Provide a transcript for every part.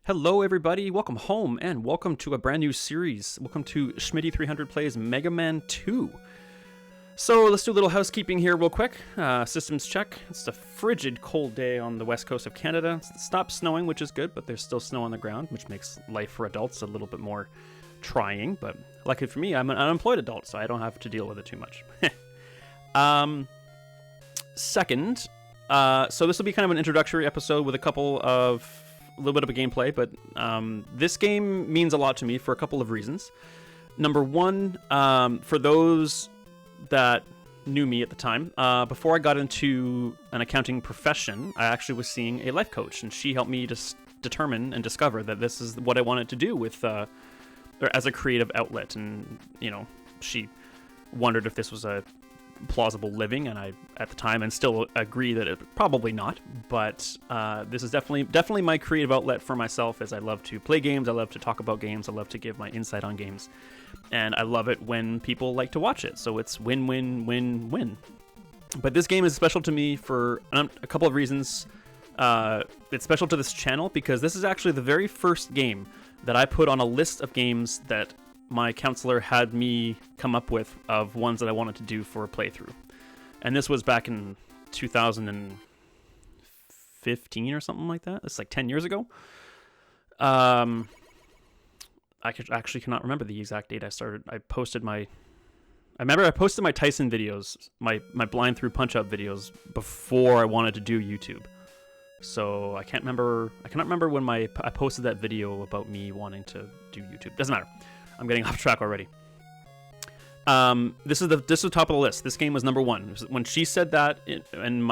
Hello, everybody. Welcome home, and welcome to a brand new series. Welcome to Schmitty300 Plays Mega Man 2. So let's do a little housekeeping here real quick. Systems check. It's a frigid, cold day on the west coast of Canada. It stopped snowing, which is good, but there's still snow on the ground, which makes life for adults a little bit more trying. But luckily for me, I'm an unemployed adult, so I don't have to deal with it too much. Second, so this will be kind of an introductory episode with a little bit of a gameplay, but this game means a lot to me for a couple of reasons. Number one, for those that knew me at the time, before I got into an accounting profession, I actually was seeing a life coach, and she helped me to determine and discover that this is what I wanted to do with, or as a creative outlet. And she wondered if this was a plausible living, and I at the time and still agree that it probably not, but this is definitely my creative outlet for myself, as I love to play games, I love to talk about games, I love to give my insight on games, and I love it when people like to watch it. So it's win-win-win-win. But this game is special to me for a couple of reasons. It's special to this channel because this is actually the very first game that I put on a list of games that my counselor had me come up with of ones that I wanted to do for a playthrough. And this was back in 2015 or something like that. It's like 10 years ago. I actually cannot remember the exact date I started. I posted my Tyson videos, my blind through punch up videos before I wanted to do YouTube. So I cannot remember when I posted that video about me wanting to do YouTube. Doesn't matter. I'm getting off track already. This is the top of the list. This game was number one. When she said that in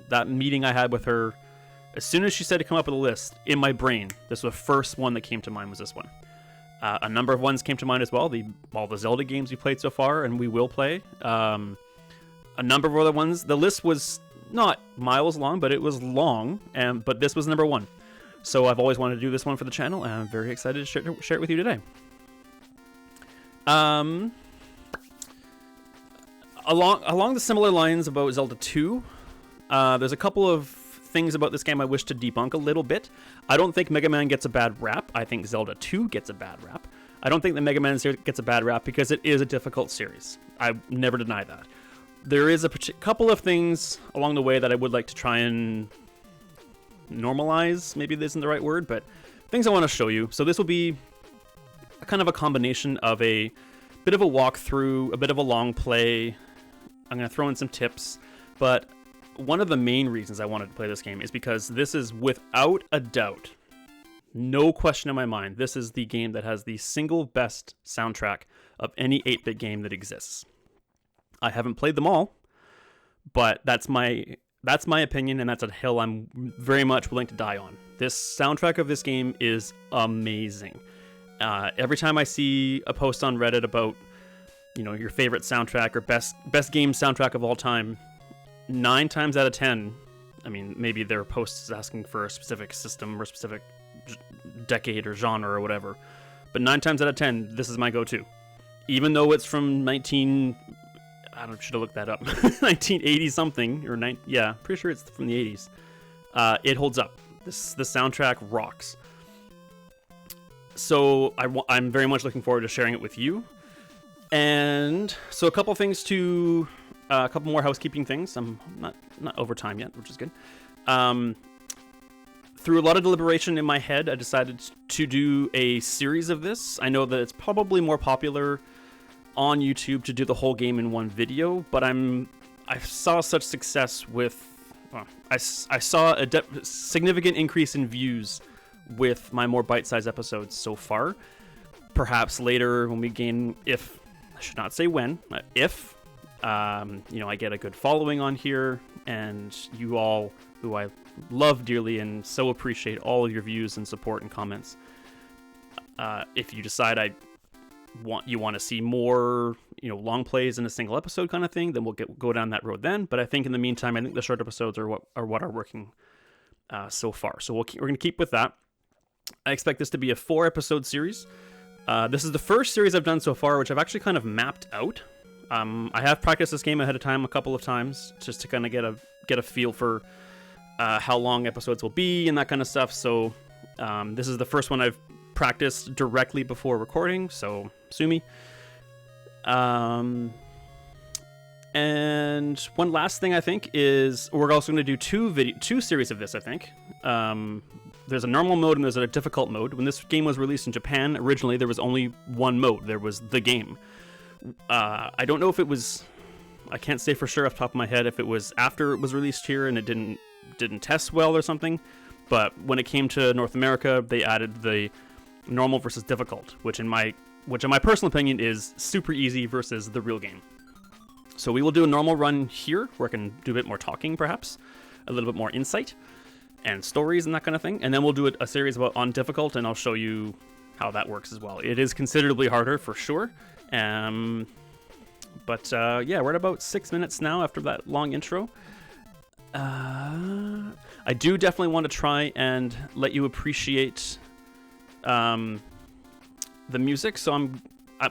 that meeting I had with her, as soon as she said to come up with a list, in my brain, this was the first one that came to mind was this one. A number of ones came to mind as well. All the Zelda games we played so far, and we will play. A number of other ones. The list was not miles long, but it was long. But this was number one. So I've always wanted to do this one for the channel, and I'm very excited to share it with you today. Along the similar lines about Zelda 2, there's a couple of things about this game I wish to debunk a little bit. I don't think Mega Man gets a bad rap. I think Zelda 2 gets a bad rap. I don't think the Mega Man series gets a bad rap because it is a difficult series. I never deny that. There is a couple of things along the way that I would like to try and normalize. Maybe this isn't the right word, but things I want to show you. So this will be kind of a combination of a bit of a walkthrough, a bit of a long play. I'm going to throw in some tips, but one of the main reasons I wanted to play this game is because this is, without a doubt, no question in my mind, this is the game that has the single best soundtrack of any 8-bit game that exists. I haven't played them all, but that's my opinion, and that's a hill I'm very much willing to die on. This soundtrack of this game is amazing. Every time I see a post on Reddit about, your favorite soundtrack or best game soundtrack of all time, 9 times out of 10, I mean, maybe there are posts asking for a specific system or specific decade or genre or whatever, but 9 times out of 10, this is my go-to. Even though it's from I should have looked that up, 1980 something, or pretty sure it's from the 80s. It holds up. The soundtrack rocks. So I'm very much looking forward to sharing it with you. And so a couple more housekeeping things. I'm not over time yet, which is good. Through a lot of deliberation in my head, I decided to do a series of this. I know that it's probably more popular on YouTube to do the whole game in one video, but I saw such success with... I saw a significant increase in views with my more bite-sized episodes so far. Perhaps later when we gain, I should not say when, if I get a good following on here, and you all, who I love dearly and so appreciate all of your views and support and comments, if you decide you want to see more, long plays in a single episode kind of thing, then we'll go down that road then. But I think in the meantime, I think the short episodes are what are working so far. So we're going to keep with that. I expect this to be a 4-episode series. This is the first series I've done so far, which I've actually kind of mapped out. I have practiced this game ahead of time a couple of times just to kind of get a feel for how long episodes will be and that kind of stuff. So This is the first one I've practiced directly before recording, so sue me. And one last thing I think is we're also going to do two series of this, I think. There's a normal mode and there's a difficult mode. When this game was released in Japan, originally there was only one mode. There was the game. I don't know if it was... I can't say for sure off the top of my head if it was after it was released here and it didn't test well or something. But when it came to North America, they added the normal versus difficult, which in my personal opinion is super easy versus the real game. So we will do a normal run here, where I can do a bit more talking, perhaps, a little bit more insight, and stories and that kind of thing. And then we'll do a series on difficult, and I'll show you how that works as well. It is considerably harder, for sure. Yeah, we're at about 6 minutes now after that long intro. I do definitely want to try and let you appreciate the music. So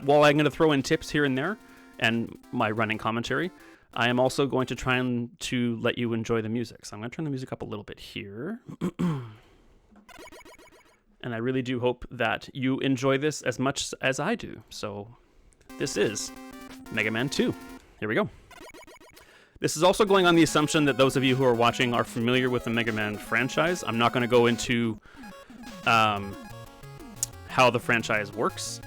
while I'm going to throw in tips here and there, and my running commentary, I am also going to try to let you enjoy the music. So I'm going to turn the music up a little bit here. And I really do hope that you enjoy this as much as I do. So this is Mega Man 2. Here we go. This is also going on the assumption that those of you who are watching are familiar with the Mega Man franchise. I'm not going to go into how the franchise works.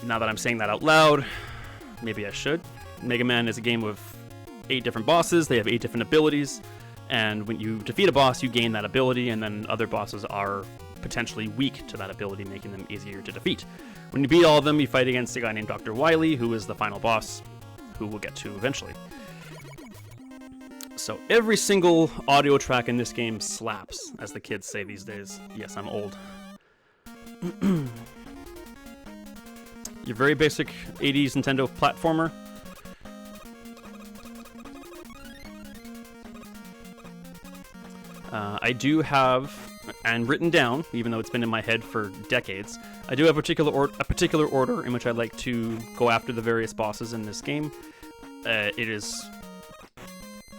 Now that I'm saying that out loud, maybe I should. Mega Man is a game with 8 different bosses. They have 8 different abilities. And when you defeat a boss, you gain that ability, and then other bosses are potentially weak to that ability, making them easier to defeat. When you beat all of them, you fight against a guy named Dr. Wily, who is the final boss, who we'll get to eventually. So every single audio track in this game slaps, as the kids say these days. Yes, I'm old. Your very basic 80s Nintendo platformer. I do have, and written down, even though it's been in my head for decades, I do have a particular order in which I like to go after the various bosses in this game.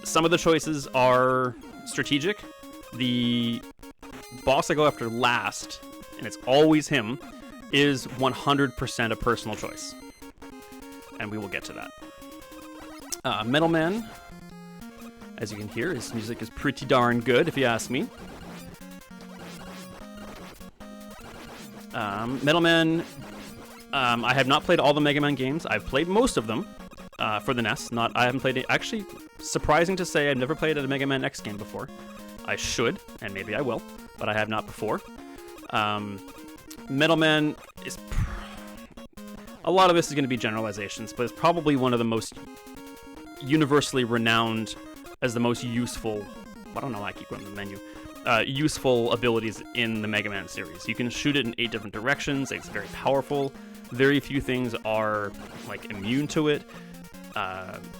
Some of the choices are strategic. The boss I go after last, and it's always him, is 100% a personal choice. And we will get to that. Metal Man, as you can hear, his music is pretty darn good, if you ask me. Metal Man, I have not played all the Mega Man games. I've played most of them for the NES. I haven't played it. Actually, surprising to say, I've never played a Mega Man X game before. I should, and maybe I will, but I have not before. Metal Man is... A lot of this is going to be generalizations, but it's probably one of the most universally renowned as the most useful... I don't know why I keep going to the menu. Useful abilities in the Mega Man series. You can shoot it in 8 different directions. It's very powerful. Very few things are immune to it.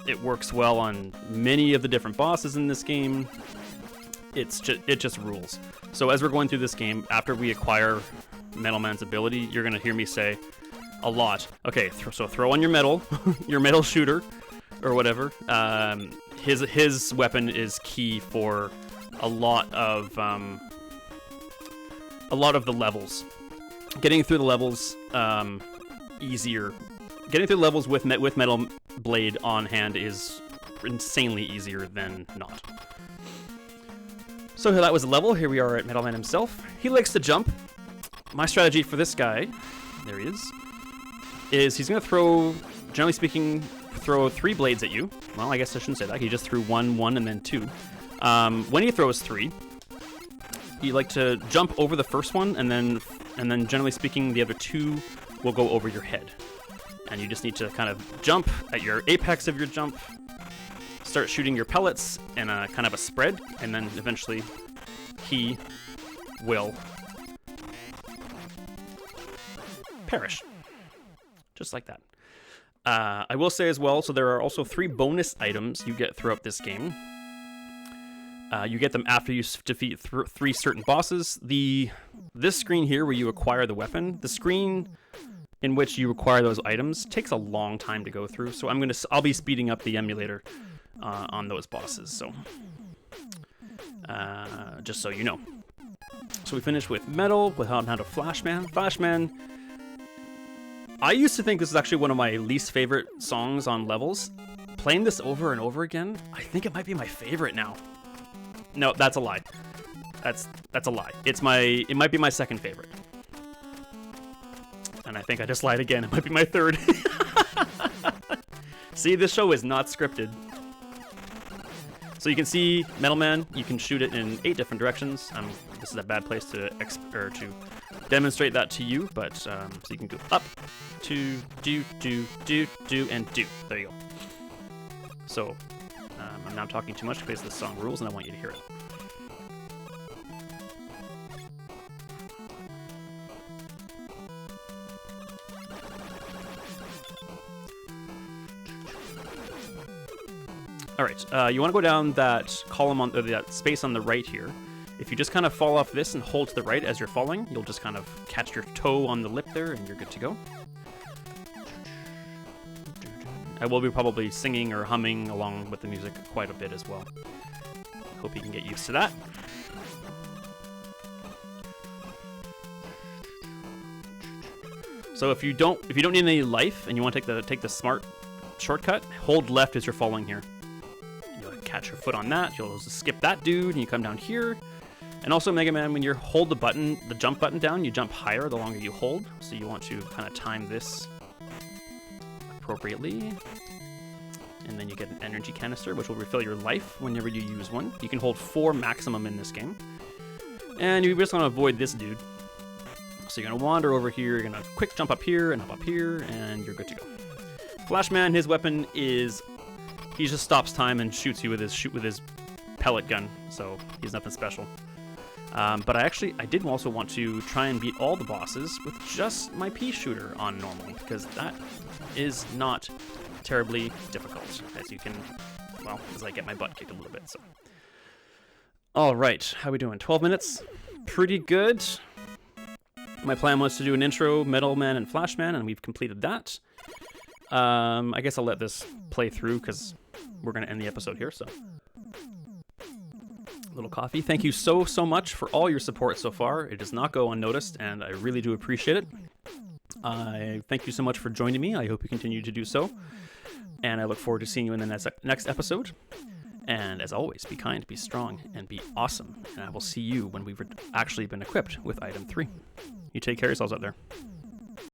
It works well on many of the different bosses in this game. It just rules. So as we're going through this game, after we acquire Metal Man's ability, you're going to hear me say a lot. Okay, so throw on your metal, your metal shooter, or whatever. His weapon is key for a lot of the levels. Getting through the levels easier. Getting through the levels with Metal Blade on hand is insanely easier than not. So that was a level. Here we are at Metal Man himself. He likes to jump. My strategy for this guy, there he is he's going to throw, generally speaking, 3 blades at you. Well, I guess I shouldn't say that. He just threw 1, and then 2. When he throws 3, you like to jump over the first one, and then generally speaking, the other 2 will go over your head. And you just need to kind of jump at your apex of your jump, start shooting your pellets in a kind of a spread, and then eventually he will perish. Just like that. I will say as well, so there are also 3 bonus items you get throughout this game. You get them after you defeat 3 certain bosses. This screen here where you acquire the weapon, the screen in which you acquire those items takes a long time to go through, so I'll be speeding up the emulator on those bosses, so just so you know. So we finished with Metal, with how to Flashman. Flashman, I used to think this was actually one of my least favorite songs on levels. Playing this over and over again, I think it might be my favorite now. No, that's a lie. That's a lie. It might be my second favorite. And I think I just lied again. It might be my third. See, this show is not scripted. So you can see Metal Man, you can shoot it in 8 different directions. This is a bad place to demonstrate that to you, but so you can go up, to, do, and do. There you go. So I'm not talking too much because this song rules and I want you to hear it. All right, you want to go down that column on that space on the right here. If you just kind of fall off this and hold to the right as you're falling, you'll just kind of catch your toe on the lip there and you're good to go. I will be probably singing or humming along with the music quite a bit as well. Hope you can get used to that. So if you don't need any life and you want to take the smart shortcut, hold left as you're falling here. You'll catch your foot on that. You'll just skip that dude and you come down here. And also Mega Man, when you hold the jump button down, you jump higher the longer you hold. So you want to kind of time this appropriately. And then you get an energy canister, which will refill your life whenever you use one. You can hold 4 maximum in this game. And you just want to avoid this dude. So you're going to wander over here, you're going to quick jump up here and hop up here, and you're good to go. Flashman, his weapon is, he just stops time and shoots you with his pellet gun, so he's nothing special. But I did also want to try and beat all the bosses with just my pea shooter on normal, because that is not terribly difficult, as I get my butt kicked a little bit, so. All right, how we doing? 12 minutes? Pretty good. My plan was to do an intro, Metal Man and Flashman, and we've completed that. I guess I'll let this play through, because we're going to end the episode here, so. Little coffee. Thank you so much for all your support so far. It does not go unnoticed, and I really do appreciate it. I thank you so much for joining me. I hope you continue to do so. And I look forward to seeing you in the next episode. And as always, be kind, be strong, and be awesome. And I will see you when we've actually been equipped with item 3. You take care of yourselves out there.